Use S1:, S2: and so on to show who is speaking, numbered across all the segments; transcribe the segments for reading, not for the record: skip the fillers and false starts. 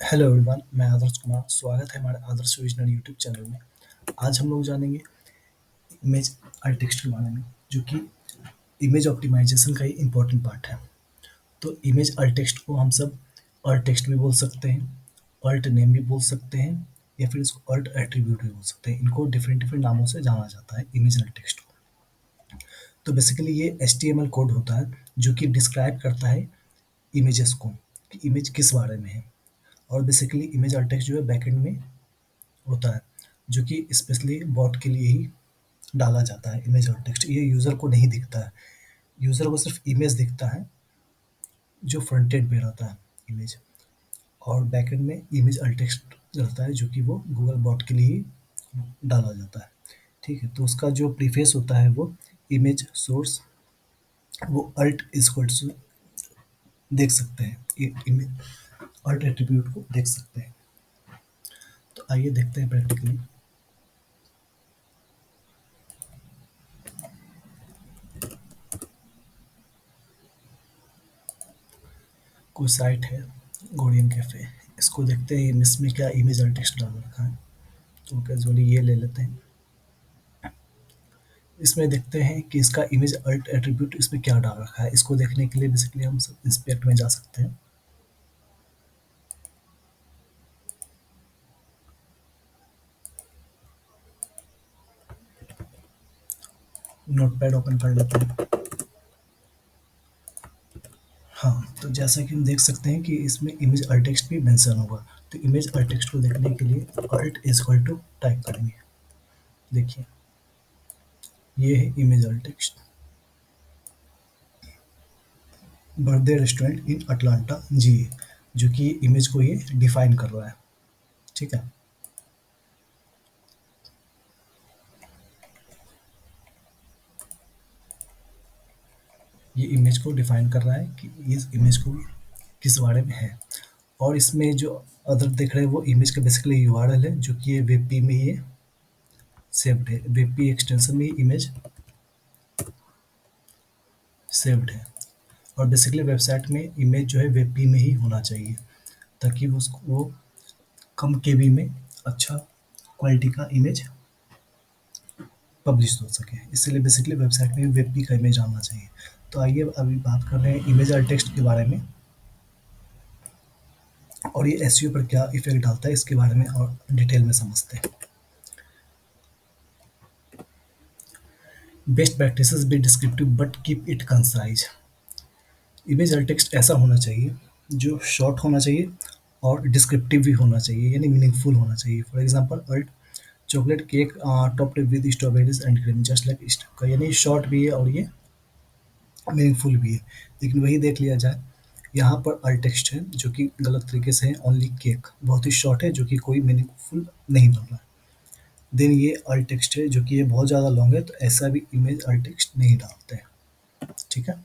S1: Hello everyone, मैं आदर्श कुमार। स्वागत है हमारे आदर्श विजनरी यूट्यूब चैनल में। आज हम लोग जानेंगे इमेज alt टेक्स्ट के बारे में, जो कि इमेज ऑप्टिमाइजेशन का ही इम्पोर्टेंट पार्ट है। तो इमेज alt टेक्स्ट को हम सब alt टेक्स्ट भी बोल सकते हैं, alt नेम भी बोल सकते हैं, या फिर इसको alt एट्रीब्यूट भी बोल सकते हैं। इनको डिफरेंट डिफरेंट नामों से जाना जाता है इमेज alt टेक्स्ट को। तो बेसिकली ये HTML कोड होता है जो कि डिस्क्राइब करता है इमेजेस को, कि इमेज किस बारे में है। और बेसिकली इमेज alt टेक्स्ट जो है बैकएंड में होता है, जो कि स्पेशली बॉट के लिए ही डाला जाता है। इमेज और टेक्स्ट ये यूज़र को नहीं दिखता है, यूज़र को सिर्फ इमेज दिखता है जो फ्रंट एंड पे रहता है इमेज, और बैक एंड में इमेज और टेक्स्ट रहता है जो कि वो गूगल बॉट के लिए ही डाला जाता है। ठीक है, तो उसका जो प्रीफेस होता है वो इमेज सोर्स, वो अल्ट इक्वल्स देख सकते हैं, इमेज अल्ट एट्रीब्यूट को देख सकते हैं। तो आइए देखते हैं प्रैक्टिकली। कोई साइट है गोरियन कैफ़े, इसको देखते हैं इसमें क्या इमेज और टेक्स्ट डाल रखा है। तो कैजुअली ये ले लेते हैं। इसमें देखते हैं कि इसका इमेज अल्ट एट्रीब्यूट इसमें क्या डाल रखा है। इसको देखने के लिए बेसिकली हम सब इंस्पेक्ट में जा सकते हैं। नोटपैड ओपन कर लेते हैं। हाँ, तो जैसा कि हम देख सकते हैं कि इसमें इमेज अल्ट टेक्स्ट भी मेंशन होगा। तो इमेज अल्ट टेक्स्ट को देखने के लिए alt is equal to type करेंगे। देखिए, ये है image alt text, birthday restaurant in Atlanta GA, जो कि इमेज को ये डिफाइन कर रहा है। ठीक है, ये इमेज को डिफाइन कर रहा है कि इस इमेज को किस बारे में है। और इसमें जो अदर देख रहे हैं वो इमेज का बेसिकली यूआरएल है, जो कि ये वेबपी में ये सेव्ड है। वेबपी एक्सटेंशन में इमेज सेव्ड है। और बेसिकली वेबसाइट में इमेज जो है वेबपी में ही होना चाहिए, ताकि उसको वो कम केबी में अच्छा क्वालिटी का इमेज पब्लिश हो सके। इसलिए बेसिकली वेबसाइट में वेबपी का इमेज आना चाहिए। तो आइए अभी बात कर रहे हैं इमेज अल्ट टेक्स्ट के बारे में, और ये एसईओ पर क्या इफेक्ट डालता है इसके बारे में और डिटेल में समझते हैं। Best practices be descriptive but keep it concise. Image alt text ऐसा होना चाहिए जो शॉर्ट होना चाहिए और डिस्क्रिप्टिव भी होना चाहिए, यानी मीनिंगफुल होना चाहिए। For example alt chocolate cake topped with strawberries and cream just like का, यानी शॉर्ट भी है और ये मीनिंगफुल भी है। लेकिन वही देख लिया जाए, यहाँ पर अल्ट टेक्स्ट है जो कि गलत तरीके से है। ओनली केक बहुत ही शॉर्ट है, जो कि कोई मीनिंगफुल नहीं बन रहा है। देन ये अल्ट टेक्स्ट है जो कि ये बहुत ज़्यादा लॉन्ग है, तो ऐसा भी इमेज अल्ट टेक्स्ट नहीं डालते हैं। ठीक है,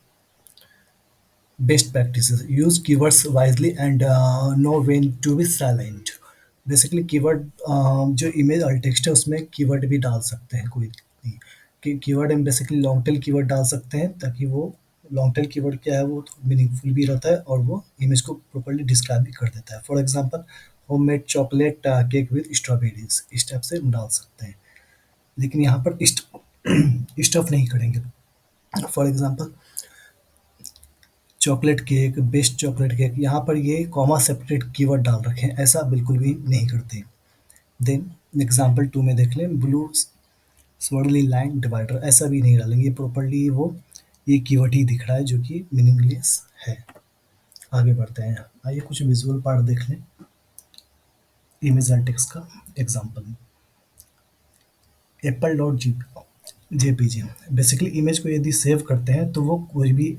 S1: best practices use keywords wisely and know when to be silent. Basically keyword, जो इमेज अल्ट टेक्स्ट है उसमें कीवर्ड भी डाल सकते हैं, कोई दिक्कत नहीं। कि कीवर्ड हम बेसिकली लॉन्ग टेल कीवर्ड डाल सकते हैं, ताकि वो लॉन्ग टेल कीवर्ड क्या है वो मीनिंगफुल भी रहता है और वो इमेज को प्रॉपर्ली डिस्क्राइब भी कर देता है। For example homemade chocolate cake with strawberries, इस टाइप से हम डाल सकते हैं। लेकिन यहाँ पर स्टफ नहीं करेंगे। For example chocolate cake, best chocolate cake, यहाँ पर ये कॉमा सेपरेट कीवर्ड डाल रखे हैं, ऐसा बिल्कुल भी नहीं करते। देन एग्जाम्पल 2 में देख लें, ब्लू स्वर्ली लाइन डिवाइडर, ऐसा भी नहीं डालेंगे। प्रॉपर्ली वो ये कीवर्ड ही दिख रहा है जो कि मीनिंगलेस है। आगे बढ़ते हैं, आइए कुछ विजुअल पार्ट देख लें इमेज एंड टेक्स्ट का example. Apple dot JPG, basically image को यदि सेव करते हैं तो वो कोई भी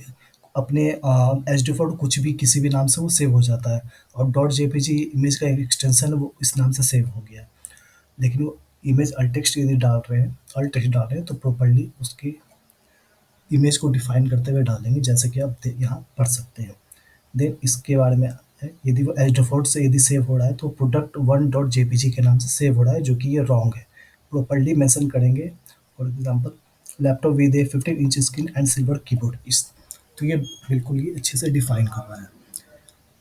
S1: अपने एच डिफॉल्ट कुछ भी किसी भी नाम से वो सेव हो जाता है, और डॉट जेपीजी इमेज का एक एक्सटेंशन है, वो इस नाम से सेव हो गया है। लेकिन वो इमेज अल्ट टेक्स्ट यदि डाल रहे हैं, अल्ट टेक्स्ट डाल रहे हैं, तो प्रॉपर्ली उसकी इमेज को डिफाइन करते हुए डालेंगे, जैसे कि आप यहाँ पढ़ सकते हैं। देन इसके बारे में है, यदि वो एच डिफॉल्ट से यदि सेव हो रहा है तो प्रोडक्ट वन डॉट जेपीजी के नाम से सेव हो रहा है, जो कि ये रॉन्ग है। प्रॉपर्ली मेंशन करेंगे। For example laptop with A 15 inch screen and silver keyboard, इस तो ये बिल्कुल ही अच्छे से डिफाइन कर रहा है।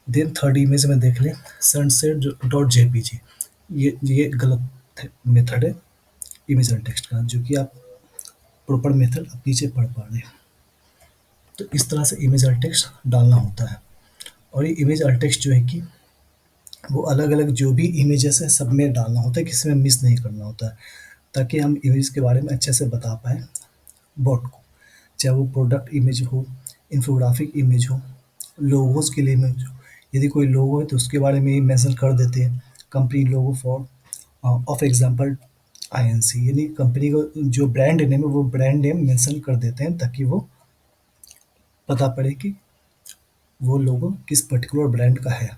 S1: देन थर्ड इमेज में देख लें सनसेट डॉट जेपीजी, ये गलत मेथड है इमेज एंड टेक्स्ट का, जो कि आप प्रॉपर मेथड आप नीचे पढ़ पा रहे हैं। तो इस तरह से इमेज एंड टेक्स्ट डालना होता है। और ये इमेज एंड टेक्स्ट जो है कि वो अलग अलग जो भी इमेजेस है सब में डालना होता है, किसी में मिस नहीं करना होता है, ताकि हम इमेज के बारे में अच्छे से बता पाए बॉट को। चाहे वो प्रोडक्ट इमेज हो, इन्फोग्राफिक इमेज हो, लोगोस के लिए इमेज हो। यदि कोई लोगो है तो उसके बारे में ही मेंशन कर देते हैं, company logo for of example INC, यानी कंपनी का जो ब्रांड नेम है वो ब्रांड नेम मेंशन कर देते हैं, ताकि वो पता पड़े कि वो लोगो किस पर्टिकुलर ब्रांड का है।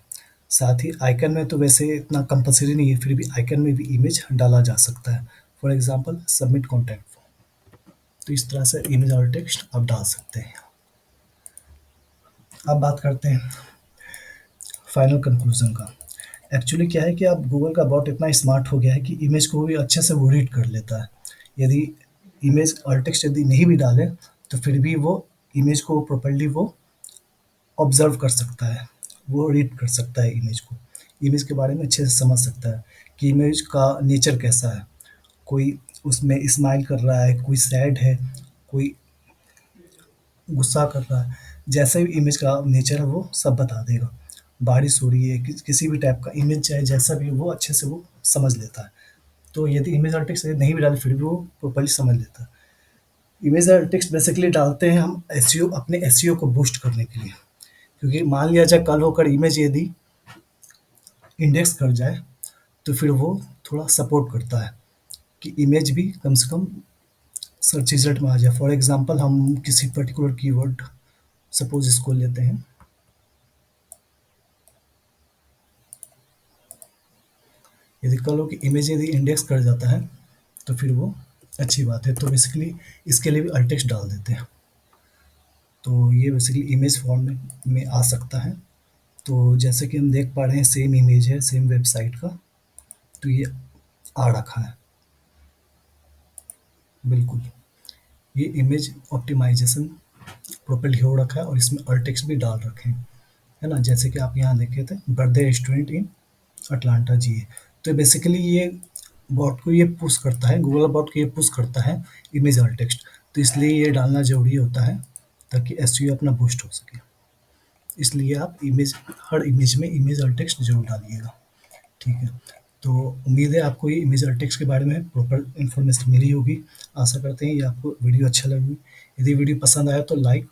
S1: साथ ही आइकन में तो वैसे इतना कंपल्सरी नहीं है, फिर भी आइकन में भी इमेज डाला जा सकता है। For example submit contact form. तो इस तरह से इमेज और टेक्स्ट आप डाल सकते हैं। अब बात करते हैं फाइनल कंक्लूजन का। एक्चुअली क्या है कि अब गूगल का बॉट इतना स्मार्ट हो गया है कि इमेज को भी अच्छे से वो रीड कर लेता है। यदि इमेज और टेक्स्ट यदि नहीं भी डालें तो फिर भी वो इमेज को प्रॉपर्ली वो ऑब्जर्व कर सकता है, वो रीड कर सकता है इमेज को, इमेज के बारे में अच्छे से समझ सकता है कि इमेज का नेचर कैसा है। कोई उसमें स्माइल कर रहा है, कोई सैड है, कोई गुस्सा कर रहा है, जैसे भी इमेज का नेचर है वो सब बता देगा। बारिश हो रही है, किसी भी टाइप का इमेज चाहे जैसा भी हो, वो अच्छे से वो समझ लेता है। तो यदि इमेज और टेक्स्ट नहीं भी डाले फिर भी वो प्रॉपर्ली समझ लेता है। इमेज और टेक्स्ट बेसिकली डालते हैं हम एसईओ, अपने एसईओ को बूस्ट करने के लिए। क्योंकि मान लिया जाए कल होकर इमेज यदि इंडेक्स कर जाए तो फिर वो थोड़ा सपोर्ट करता है कि इमेज भी कम से कम सर्च रिजल्ट में आ जाए। फॉर एग्जांपल हम किसी पर्टिकुलर कीवर्ड, सपोज इसको लेते हैं, यदि कल हो कि इमेज यदि इंडेक्स कर जाता है तो फिर वो अच्छी बात है। तो बेसिकली इसके लिए भी अल्ट टेक्स्ट डाल देते हैं। तो ये बेसिकली इमेज फॉर्म में आ सकता है। तो जैसे कि हम देख पा रहे हैं सेम इमेज है सेम वेबसाइट का, तो ये आ रखा है बिल्कुल। ये इमेज ऑप्टिमाइजेशन प्रॉपर्ली हो रखा है और इसमें अल्ट टेक्स्ट भी डाल रखे हैं, है ना। जैसे कि आप यहाँ देखे थे बर्थडे रेस्टोरेंट इन अटलांटा जी है। तो बेसिकली ये बॉट को ये पुश करता है, गूगल बॉट को ये पुश करता है इमेज अल्ट टेक्स्ट। तो इसलिए ये डालना ज़रूरी होता है ताकि एसईओ अपना बूस्ट हो सके। इसलिए आप इमेज, हर इमेज में इमेज अल्ट टेक्स्ट ज़रूर डालिएगा, ठीक है। तो उम्मीद है आपको ये इमेज अल्ट टेक्स्ट के बारे में प्रॉपर इन्फॉर्मेशन मिली होगी। आशा करते हैं ये आपको वीडियो अच्छा लगी। यदि वीडियो पसंद आया तो लाइक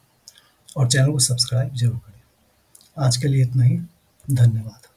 S1: और चैनल को सब्सक्राइब जरूर करें। आज के लिए इतना ही, धन्यवाद।